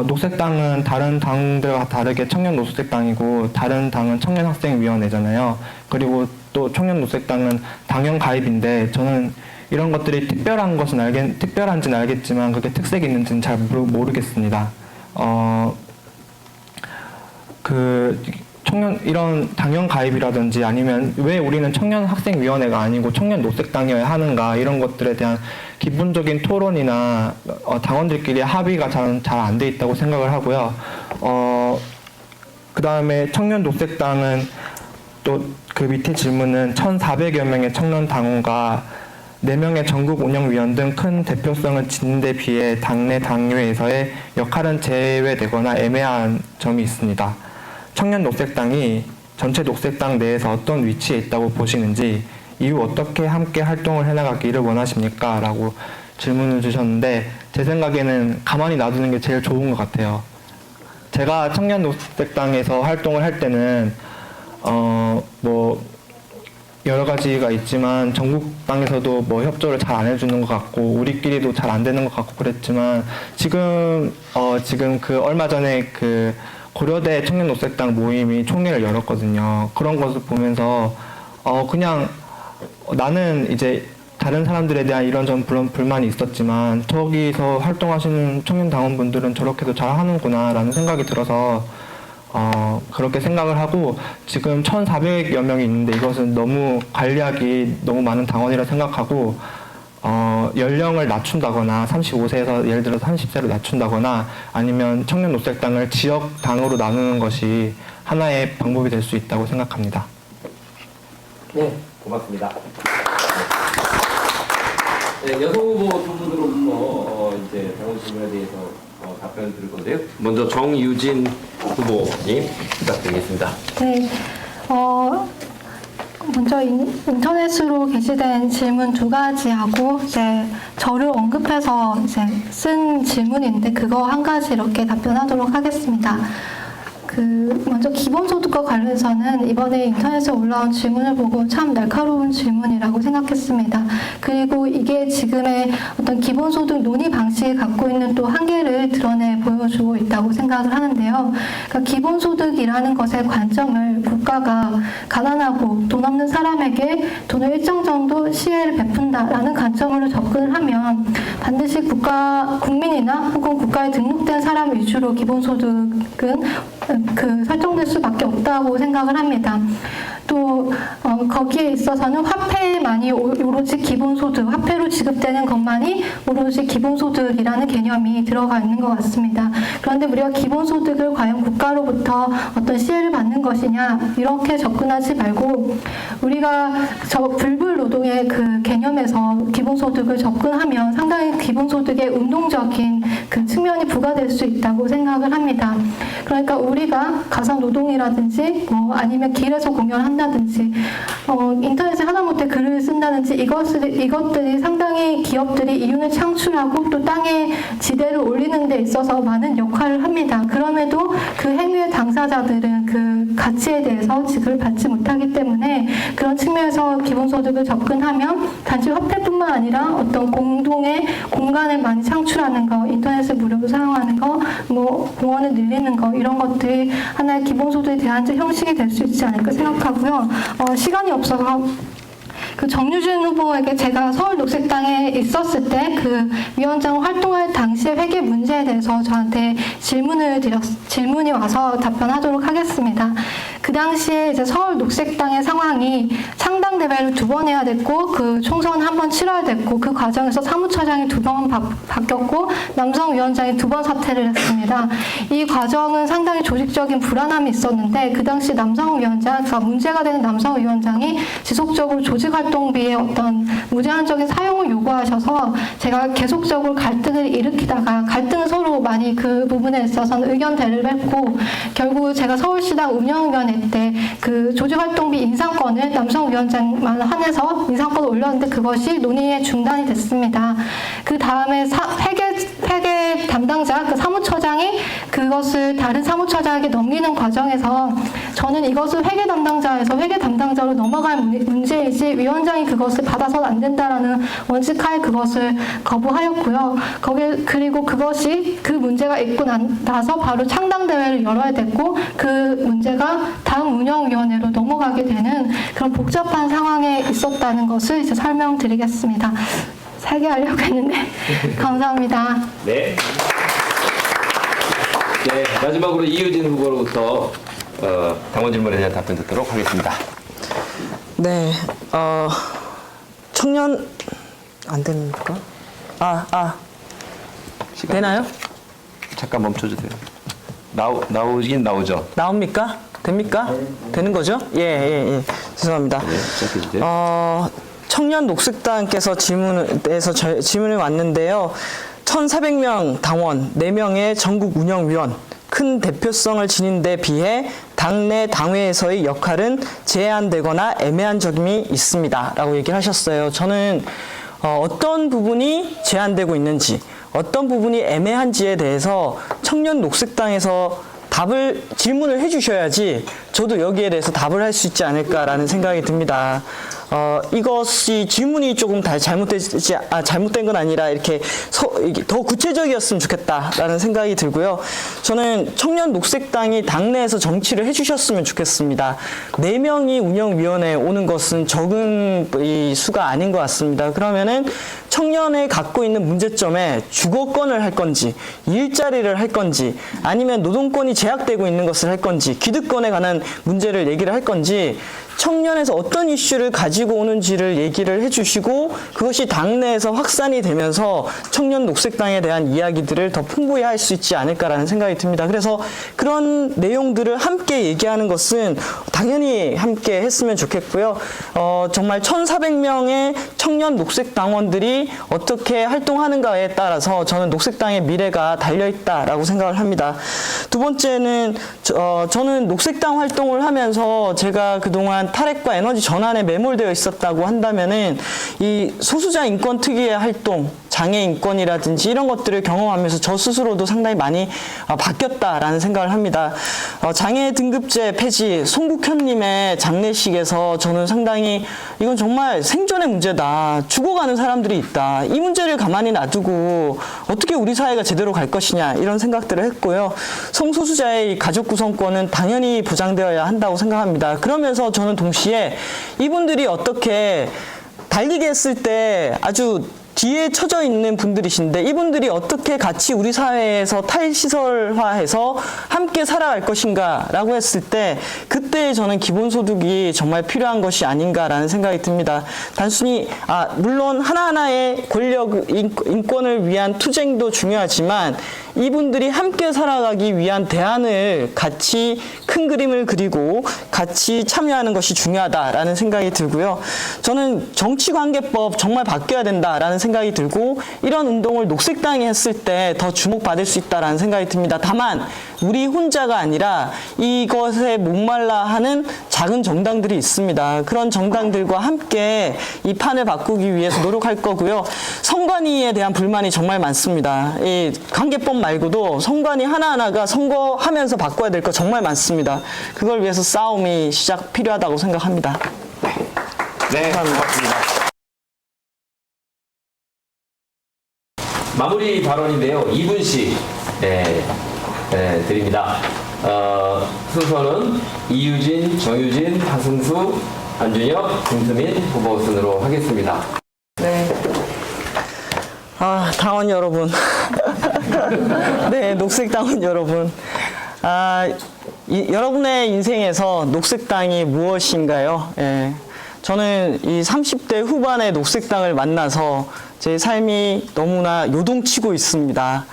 녹색당은 다른 당들과 다르게 청년 녹색당이고 다른 당은 청년학생위원회잖아요. 그리고 또 청년 녹색당은 당연 가입인데 저는 이런 것들이 특별한지는 알겠지만 그게 특색이 있는지는 잘 모르겠습니다. 이런 당연 가입이라든지 아니면 왜 우리는 청년학생위원회가 아니고 청년 녹색당이어야 하는가 이런 것들에 대한 기본적인 토론이나 당원들끼리 합의가 잘 안 돼 있다고 생각을 하고요. 그 다음에 청년 녹색당은 또 그 밑에 질문은 1,400여 명의 청년 당원과 4명의 전국 운영위원 등 큰 대표성을 지닌 데 비해 당내 당회에서의 역할은 제외되거나 애매한 점이 있습니다. 청년 녹색당이 전체 녹색당 내에서 어떤 위치에 있다고 보시는지, 이후 어떻게 함께 활동을 해나가기를 원하십니까? 라고 질문을 주셨는데 제 생각에는 가만히 놔두는 게 제일 좋은 것 같아요. 제가 청년 녹색당에서 활동을 할 때는 여러 가지가 있지만 전국당에서도 협조를 잘 안 해주는 것 같고 우리끼리도 잘 안 되는 것 같고 그랬지만 지금 얼마 전에 그 고려대 청년 녹색당 모임이 총회를 열었거든요. 그런 것을 보면서 그냥 나는 이제 다른 사람들에 대한 이런저런 불만이 있었지만 저기서 활동하시는 청년 당원분들은 저렇게도 잘 하는구나 라는 생각이 들어서 그렇게 생각을 하고 지금 1,400여 명이 있는데 이것은 너무 관리하기 너무 많은 당원이라 생각하고 연령을 낮춘다거나 35세에서 예를 들어서 30세로 낮춘다거나 아니면 청년 녹색당을 지역당으로 나누는 것이 하나의 방법이 될 수 있다고 생각합니다. 네, 고맙습니다. 네, 여성 후보 두 분으로부터 이제 당원 질문에 대해서 답변을 드릴 건데요. 먼저 정유진 후보님 부탁드리겠습니다. 네. 먼저 인터넷으로 게시된 질문 2가지하고 이제 저를 언급해서 이제 쓴 질문인데 그거 한 가지 이렇게 답변하도록 하겠습니다. 먼저 기본소득과 관련해서는 이번에 인터넷에 올라온 질문을 보고 참 날카로운 질문이라고 생각했습니다. 그리고 이게 지금의 어떤 기본소득 논의 방식이 갖고 있는 또 한계를 드러내 보여주고 있다고 생각을 하는데요. 그러니까 기본소득이라는 것의 관점을 국가가 가난하고 돈 없는 사람에게 돈을 일정 정도 시혜를 베푼다라는 관점으로 접근을 하면 반드시 국민이나 혹은 국가에 등록된 사람 위주로 기본소득은 설정될 수밖에 없다고 생각을 합니다. 또 거기에 있어서는 화폐만이 오로지 기본소득, 화폐로 지급되는 것만이 오로지 기본소득이라는 개념이 들어가 있는 것 같습니다. 그런데 우리가 기본소득을 과연 국가로부터 어떤 시혜를 받는 것이냐 이렇게 접근하지 말고 우리가 저 불불노동의 그 개념에서 기본소득을 접근하면 상당히 기본소득의 운동적인 그 측면이 부과될 수 있다고 생각을 합니다. 그러니까 우리가 가사노동이라든지 뭐 아니면 길에서 공연한다든지 인터넷에 하다못해 글을 쓴다든지 이것들이 상당히 기업들이 이윤을 창출하고 또 땅에 지대를 올리는 데 있어서 많은 역할을 합니다. 그럼에도 그 행위의 당사자들은 그 가치에 대해서 지급을 받지 못하기 때문에 그런 측면에서 기본소득을 접근하면 단지 화폐뿐만 아니라 어떤 공동의 공간을 많이 창출하는 거, 인터넷을 무료로 사용하는 거, 뭐 공원을 늘리는 거 이런 것들이 하나의 기본소득의 대안적 형식이 될 수 있지 않을까 생각하고요. 시간이 없어서 그 정유진 후보에게 제가 서울 녹색당에 있었을 때 그 위원장 활동할 당시의 회계 문제에 대해서 저한테 질문이 와서 답변하도록 하겠습니다. 그 당시에 이제 서울 녹색당의 상황이 창당 대회를 2번 해야 됐고 그 총선 1번 치러야 됐고 그 과정에서 사무처장이 2번 바뀌었고 남성위원장이 2번 사퇴를 했습니다. 이 과정은 상당히 조직적인 불안함이 있었는데 그 당시 남성위원장, 문제가 되는 남성위원장이 지속적으로 조직활동비의 어떤 무제한적인 사용을 요구하셔서 제가 계속적으로 갈등을 일으키다가 갈등을 서로 많이 그 부분에 있어서는 의견 대립을 했고 결국 제가 서울시당 운영위원회 때 그 조직활동비 인상권을 남성위원장만 한해서 인상권을 올렸는데 그것이 논의에 중단이 됐습니다. 그 다음에 회계 담당자, 그 사무처장이 그것을 다른 사무처장에게 넘기는 과정에서 저는 이것을 회계 담당자로 넘어갈 문제이지 위원장이 그것을 받아서는 안 된다라는 원칙하에 그것을 거부하였고요. 그리고 그 문제가 있고 나서 바로 창당대회를 열어야 됐고 그 문제가 다음 운영위원회로 넘어가게 되는 그런 복잡한 상황에 있었다는 것을 이제 설명드리겠습니다. 살게 하려고 했는데 감사합니다. 네. 네, 마지막으로 이유진 후보로부터 당원 질문에 대한 답변 듣도록 하겠습니다. 네, 청년 안 됩니까? 되나요? 잠깐 멈춰주세요. 나오긴 나오죠. 나옵니까? 됩니까? 되는 거죠? 예. 죄송합니다. 네, 시작해주세요. 청년 녹색당께서 질문을 왔는데요. 1,400명 당원, 4명의 전국 운영위원, 큰 대표성을 지닌 데 비해 당내 당회에서의 역할은 제한되거나 애매한 점이 있습니다. 라고 얘기를 하셨어요. 저는 어떤 부분이 제한되고 있는지, 어떤 부분이 애매한지에 대해서 청년 녹색당에서 질문을 해주셔야지 저도 여기에 대해서 답을 할 수 있지 않을까라는 생각이 듭니다. 이것이 질문이 조금 잘못된 건 아니라 이렇게 더 구체적이었으면 좋겠다라는 생각이 들고요. 저는 청년 녹색당이 당내에서 정치를 해주셨으면 좋겠습니다. 4명이 운영위원회에 오는 것은 적은 수가 아닌 것 같습니다. 그러면은 청년이 갖고 있는 문제점에 주거권을 할 건지, 일자리를 할 건지, 아니면 노동권이 제약되고 있는 것을 할 건지, 기득권에 관한 문제를 얘기를 할 건지, 청년에서 어떤 이슈를 가지고 오는지를 얘기를 해주시고 그것이 당내에서 확산이 되면서 청년 녹색당에 대한 이야기들을 더 풍부히 할 수 있지 않을까라는 생각이 듭니다. 그래서 그런 내용들을 함께 얘기하는 것은 당연히 함께 했으면 좋겠고요. 정말 1,400명의 청년 녹색당원들이 어떻게 활동하는가에 따라서 저는 녹색당의 미래가 달려있다라고 생각을 합니다. 두 번째는 저는 녹색당 활동을 하면서 제가 그동안 탈핵과 에너지 전환에 매몰되어 있었다고 한다면은 이 소수자 인권 특유의 활동, 장애 인권이라든지 이런 것들을 경험하면서 저 스스로도 상당히 많이 바뀌었다라는 생각을 합니다. 장애 등급제 폐지, 송국현님의 장례식에서 저는 상당히 이건 정말 생존의 문제다. 죽어가는 사람들이 있다. 이 문제를 가만히 놔두고 어떻게 우리 사회가 제대로 갈 것이냐 이런 생각들을 했고요. 성소수자의 가족 구성권은 당연히 보장되어야 한다고 생각합니다. 그러면서 저는 동시에 이분들이 어떻게 달리기 했을 때 아주 뒤에 처져 있는 분들이신데 이분들이 어떻게 같이 우리 사회에서 탈시설화해서 함께 살아갈 것인가라고 했을 때 그때 저는 기본소득이 정말 필요한 것이 아닌가라는 생각이 듭니다. 단순히 물론 하나하나의 권력, 인권을 위한 투쟁도 중요하지만 이분들이 함께 살아가기 위한 대안을 같이 큰 그림을 그리고 같이 참여하는 것이 중요하다라는 생각이 들고요. 저는 정치관계법 정말 바뀌어야 된다라는 생각이 들고 이런 운동을 녹색당이 했을 때 더 주목받을 수 있다라는 생각이 듭니다. 다만 우리 혼자가 아니라 이것에 목말라 하는 작은 정당들이 있습니다. 그런 정당들과 함께 이 판을 바꾸기 위해서 노력할 거고요. 선관위에 대한 불만이 정말 많습니다. 이 관계법 말고도 선관위 하나하나가 선거하면서 바꿔야 될 거 정말 많습니다. 그걸 위해서 싸움이 필요하다고 생각합니다. 네, 고맙습니다. 마무리 발언인데요. 2분씩 드립니다. 순서는 이유진, 정유진, 하승수, 안준혁, 김수민 후보 순으로 하겠습니다. 네. 당원 여러분. 네, 녹색당원 여러분. 여러분의 인생에서 녹색당이 무엇인가요? 저는 이 30대 후반의 녹색당을 만나서 제 삶이 너무나 요동치고 있습니다.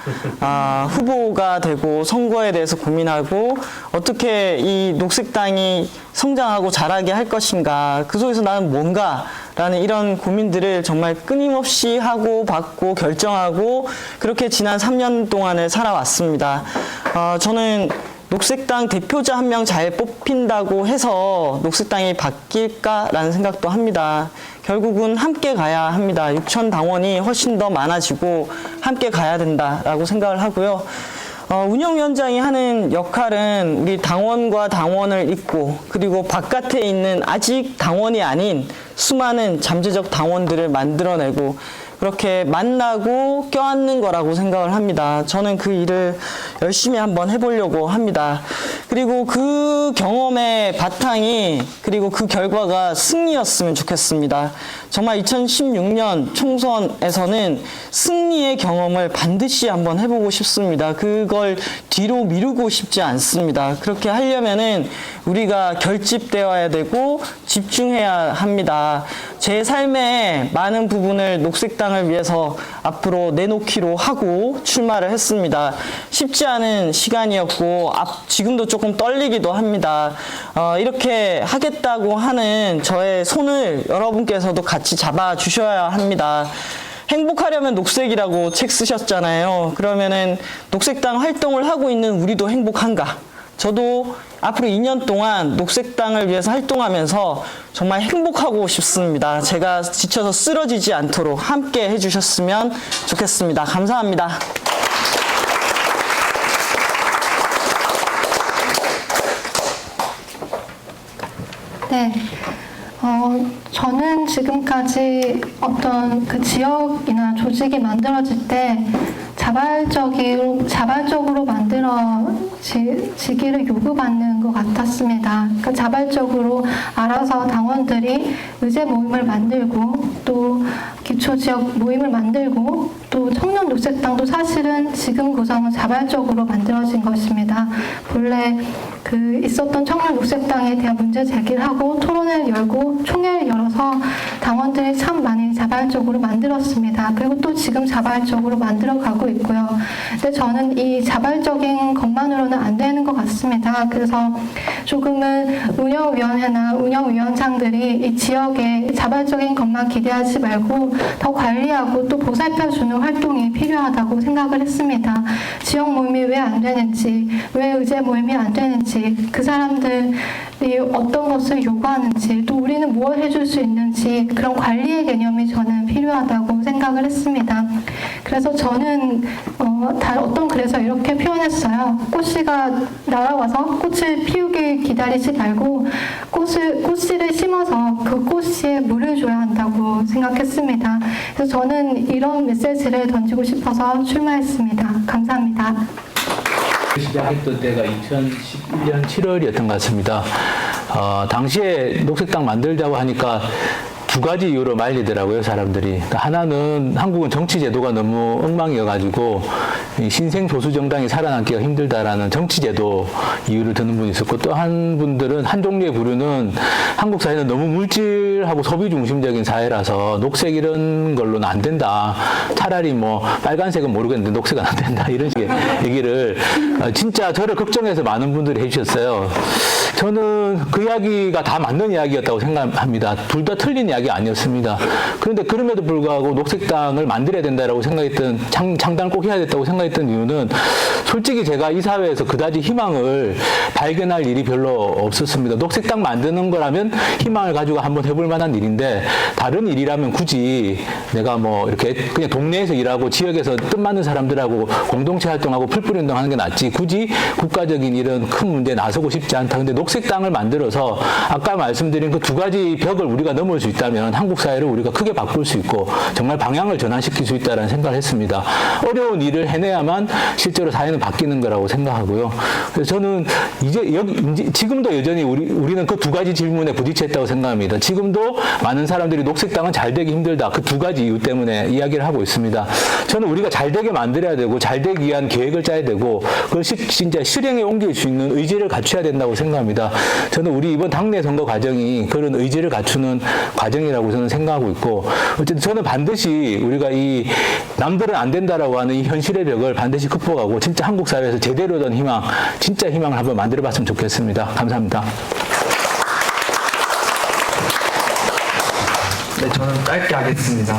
후보가 되고 선거에 대해서 고민하고 어떻게 이 녹색당이 성장하고 자라게 할 것인가, 그 속에서 나는 뭔가 라는 이런 고민들을 정말 끊임없이 하고 받고 결정하고 그렇게 지난 3년 동안을 살아왔습니다. 저는 녹색당 대표자 한 명 잘 뽑힌다고 해서 녹색당이 바뀔까라는 생각도 합니다. 결국은 함께 가야 합니다. 6천 당원이 훨씬 더 많아지고 함께 가야 된다라고 생각을 하고요. 운영위원장이 하는 역할은 우리 당원과 당원을 잇고 그리고 바깥에 있는 아직 당원이 아닌 수많은 잠재적 당원들을 만들어내고 그렇게 만나고 껴안는 거라고 생각을 합니다. 저는 그 일을 열심히 한번 해보려고 합니다. 그리고 그 경험의 바탕이 그리고 그 결과가 승리였으면 좋겠습니다. 정말 2016년 총선에서는 승리의 경험을 반드시 한번 해보고 싶습니다. 그걸 뒤로 미루고 싶지 않습니다. 그렇게 하려면은 우리가 결집되어야 되고 집중해야 합니다. 제 삶의 많은 부분을 녹색당을 위해서 앞으로 내놓기로 하고 출마를 했습니다. 쉽지 않은 시간이었고 지금도 조금 떨리기도 합니다. 이렇게 하겠다고 하는 저의 손을 여러분께서도 같이 잡아주셔야 합니다. 행복하려면 녹색이라고 책 쓰셨잖아요. 그러면은 녹색당 활동을 하고 있는 우리도 행복한가? 저도 앞으로 2년 동안 녹색당을 위해서 활동하면서 정말 행복하고 싶습니다. 제가 지쳐서 쓰러지지 않도록 함께 해주셨으면 좋겠습니다. 감사합니다. 네. 저는 지금까지 어떤 그 지역이나 조직이 만들어질 때 자발적으로 만들어지기를 요구받는 것 같았습니다. 그러니까 자발적으로 알아서 당원들이 의제 모임을 만들고 또 기초지역 모임을 만들고 또 청년녹색당도 사실은 지금 구성은 자발적으로 만들어진 것입니다. 본래 있었던 청년녹색당에 대한 문제 제기를 하고 토론회를 열고 총회를 열어서 당원들이 참 많이 자발적으로 만들었습니다. 그리고 또 지금 자발적으로 만들어가고 있고요. 근데 저는 이 자발적인 것만으로는 안 되는 것 같습니다. 그래서 조금은 운영위원회나 운영위원장들이 이 지역에 자발적인 것만 기대하지 말고 더 관리하고 또 보살펴주는 활동이 필요하다고 생각을 했습니다. 지역 모임이 왜 안 되는지, 왜 의제 모임이 안 되는지, 그 사람들이 어떤 것을 요구하는지, 또 우리는 무엇을 해줄 수 있는지 그런 관리의 개념이 저는 필요하다고 생각을 했습니다. 그래서 저는 어떤 글에서 이렇게 표현했어요. 꽃씨가 날아와서 꽃을 피우길 기다리지 말고 꽃씨를 심어서 그 꽃씨에 물을 줘야 한다고 생각했습니다. 그래서 저는 이런 메시지를 던지고 싶어서 출마했습니다. 감사합니다. 시작했던 때가 2011년 7월이었던 것 같습니다. 당시에 녹색당 만들자고 하니까 두 가지 이유로 말리더라고요, 사람들이. 그러니까 하나는 한국은 정치 제도가 너무 엉망이어가지고 이 신생 보수 정당이 살아남기가 힘들다라는 정치 제도 이유를 드는 분이 있었고, 또 한 분들은 한 종류의 부류는 한국 사회는 너무 물질하고 소비 중심적인 사회라서 녹색 이런 걸로는 안 된다. 차라리 뭐 빨간색은 모르겠는데 녹색은 안 된다. 이런 식의 얘기를 진짜 저를 걱정해서 많은 분들이 해주셨어요. 저는 그 이야기가 다 맞는 이야기였다고 생각합니다. 둘 다 틀린 이야기 아니었습니다. 그런데 그럼에도 불구하고 녹색당을 만들어야 된다라고 생각했던, 창당을 꼭 해야 됐다고 생각했던 이유는 솔직히 제가 이 사회에서 그다지 희망을 발견할 일이 별로 없었습니다. 녹색당 만드는 거라면 희망을 가지고 한번 해볼 만한 일인데, 다른 일이라면 굳이 내가 뭐 이렇게 그냥 동네에서 일하고 지역에서 뜻맞는 사람들하고 공동체 활동하고 풀뿌리 운동하는 게 낫지, 굳이 국가적인 이런 큰 문제에 나서고 싶지 않다. 근데 녹색당을 만들어서 아까 말씀드린 그 두 가지 벽을 우리가 넘을 수 있다면 한국 사회를 우리가 크게 바꿀 수 있고 정말 방향을 전환시킬 수 있다는 생각을 했습니다. 어려운 일을 해내야만 실제로 사회는 바뀌는 거라고 생각하고요. 그래서 저는 지금도 여전히 우리는 그 두 가지 질문에 부딪혔다고 생각합니다. 지금도 많은 사람들이 녹색당은 잘 되기 힘들다. 그 두 가지 이유 때문에 이야기를 하고 있습니다. 저는 우리가 잘 되게 만들어야 되고 잘 되기 위한 계획을 짜야 되고 그걸 진짜 실행에 옮길 수 있는 의지를 갖춰야 된다고 생각합니다. 저는 우리 이번 당내 선거 과정이 그런 의지를 갖추는 과정이라고 저는 생각하고 있고, 어쨌든 저는 반드시 우리가 이 남들은 안 된다라고 하는 이 현실의 벽을 반드시 극복하고 진짜 한국 사회에서 제대로 된 희망, 진짜 희망을 한번 만들어봤으면 좋겠습니다. 감사합니다. 네, 저는 짧게 하겠습니다.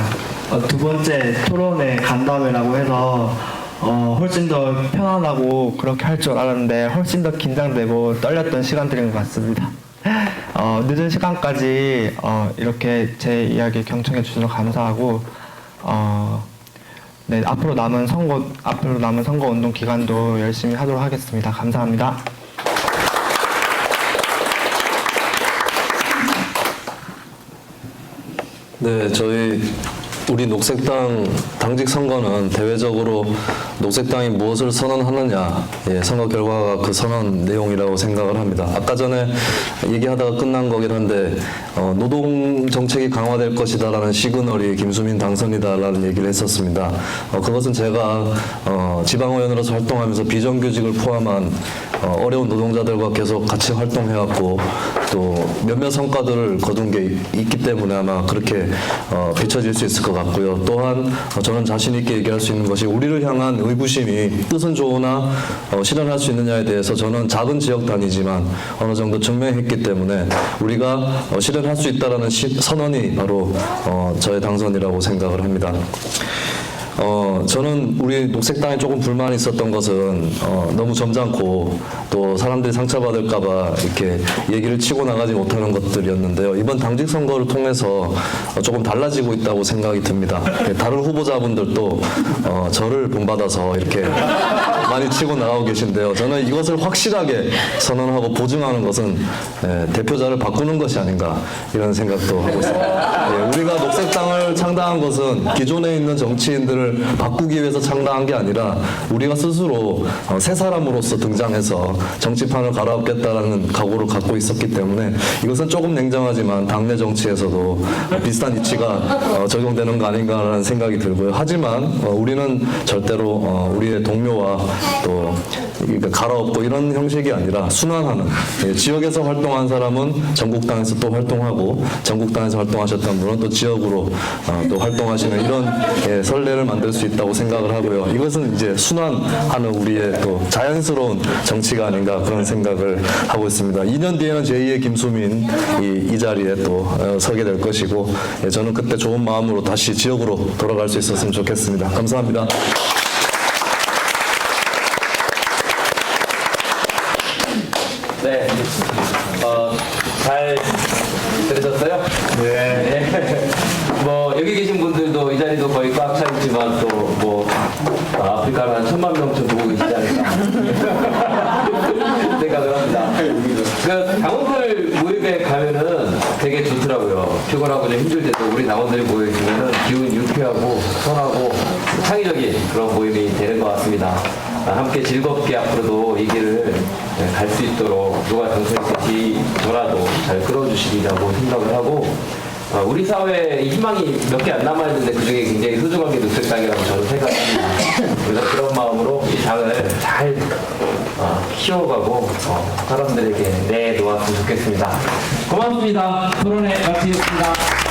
두 번째 토론회 간담회라고 해서 훨씬 더 편안하고 그렇게 할 줄 알았는데 훨씬 더 긴장되고 떨렸던 시간들인 것 같습니다. 늦은 시간까지 이렇게 제 이야기 경청해 주셔서 감사하고, 네, 앞으로 남은 선거 운동 기간도 열심히 하도록 하겠습니다. 감사합니다. 네, 우리 녹색당 당직 선거는 대외적으로 녹색당이 무엇을 선언하느냐, 선거 결과가 그 선언 내용이라고 생각을 합니다. 아까 전에 얘기하다가 끝난 거긴 한데 노동 정책이 강화될 것이다라는 시그널이 김수민 당선이다라는 얘기를 했었습니다. 그것은 제가 지방의원으로서 활동하면서 비정규직을 포함한 어려운 노동자들과 계속 같이 활동해왔고 또 몇몇 성과들을 거둔 게 있기 때문에 아마 그렇게 비춰질 수 있을 것 같고요. 또한 저는 자신 있게 얘기할 수 있는 것이 우리를 향한 의구심이 뜻은 좋으나 실현할 수 있느냐에 대해서 저는 작은 지역 단위지만 어느 정도 증명했기 때문에 우리가 실현할 수 있다라는 선언이 바로 저의 당선이라고 생각을 합니다. 저는 우리 녹색당에 조금 불만이 있었던 것은 너무 점잖고 또 사람들이 상처받을까봐 이렇게 얘기를 치고 나가지 못하는 것들이었는데요. 이번 당직 선거를 통해서 조금 달라지고 있다고 생각이 듭니다. 다른 후보자분들도 저를 본받아서 이렇게 많이 치고 나가고 계신데요. 저는 이것을 확실하게 선언하고 보증하는 것은 대표자를 바꾸는 것이 아닌가 이런 생각도 하고 있습니다. 우리가 녹색당을 창당한 것은 기존에 있는 정치인들을 바꾸기 위해서 창당한 게 아니라 우리가 스스로 새 사람으로서 등장해서 정치판을 갈아엎겠다라는 각오를 갖고 있었기 때문에 이것은 조금 냉정하지만 당내 정치에서도 비슷한 이치가 적용되는 거 아닌가라는 생각이 들고요. 하지만 우리는 절대로 우리의 동료와 또 갈아엎고 이런 형식이 아니라 순환하는, 지역에서 활동한 사람은 전국당에서 또 활동하고 전국당에서 활동하셨던 분은 또 지역으로 또 활동하시는 이런 선례를 만들 수 있다고 생각을 하고요. 이것은 이제 순환하는 우리의 또 자연스러운 정치가 아닌가 그런 생각을 하고 있습니다. 2년 뒤에는 제2의 김수민 이 자리에 또 서게 될 것이고, 저는 그때 좋은 마음으로 다시 지역으로 돌아갈 수 있었으면 좋겠습니다. 감사합니다. 네, 잘 들으셨어요? 네. 뭐 여기 계신 분들도 이 자리도 거의 꽉 차 있지만 또 뭐 아프리카는 한 1000만 명쯤 보고 계시지 않을까 생각을 합니다. 그 당원들 모임에 가면은 되게 좋더라고요. 피곤하고 좀 힘들 때도 우리 당원들이 모여 있으면은 기운 유쾌하고 선하고 창의적인 그런 모임이 되는 것 같습니다. 함께 즐겁게 앞으로도 이 길을 갈 수 있도록 누가 당선이 될지 저라도 잘 끌어주시리라고 생각을 하고, 우리 사회에 희망이 몇 개 안 남아있는데 그중에 굉장히 소중한 게 녹색당이라고 저는 생각합니다. 그래서 그런 마음으로 이 당을 잘 키워가고 사람들에게 내놓았으면 좋겠습니다. 고맙습니다. 토론회 마치겠습니다.